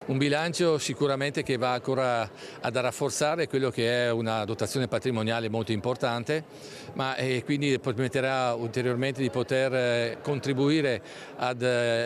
Un bilancio sicuramente che va ancora ad rafforzare quello che è una dotazione patrimoniale molto importante, ma quindi permetterà ulteriormente di poter contribuire ad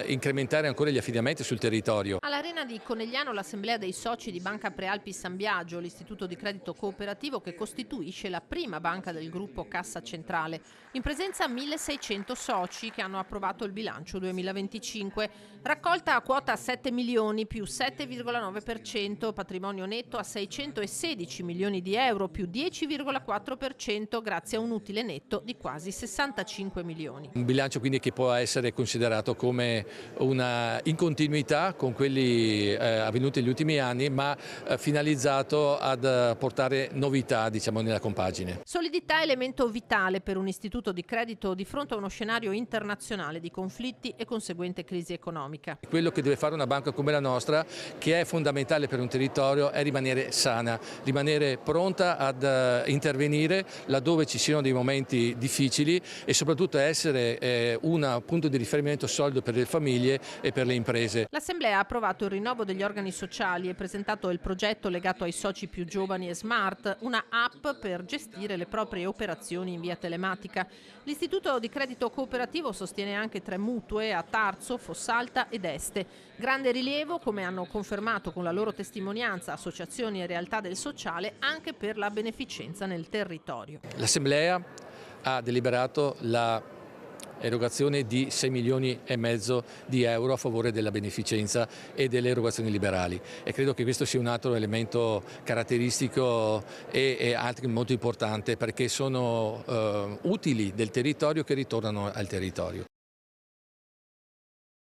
incrementare ancora gli affidamenti sul territorio. All'Arena di Conegliano l'assemblea dei soci di Banca Prealpi San Biagio, l'istituto di credito cooperativo che costituisce la prima banca del gruppo Cassa Centrale. In presenza 1600 soci che hanno approvato il bilancio 2025. Raccolta a quota 7 milioni più 7,9%, patrimonio netto a 616 milioni di euro più 10,4% grazie a un utile netto di quasi 65 milioni. Un bilancio quindi che può essere considerato come in continuità con quelli avvenuti negli ultimi anni, ma finalizzato ad portare novità, diciamo, nella compagine. Solidità è elemento vitale per un istituto di credito di fronte a uno scenario internazionale di conflitti e conseguente crisi economica. Quello che deve fare una banca come la nostra, che è fondamentale per un territorio, è rimanere sana, rimanere pronta ad intervenire laddove ci siano dei momenti difficili e soprattutto essere un punto di riferimento solido per le famiglie e per le imprese. L'Assemblea ha approvato il rinnovo degli organi sociali e presentato il progetto legato ai soci più giovani e smart, una app per gestire le proprie operazioni in via telematica. L'Istituto di Credito Cooperativo sostiene anche 3 mutue a Tarzo, Fossalta ed Este. Grande rilievo, come hanno confermato con la loro testimonianza associazioni e realtà del sociale, anche per la beneficenza nel territorio. L'Assemblea ha deliberato la erogazione di 6 milioni e mezzo di euro a favore della beneficenza e delle erogazioni liberali, e credo che questo sia un altro elemento caratteristico e anche molto importante, perché sono utili del territorio che ritornano al territorio.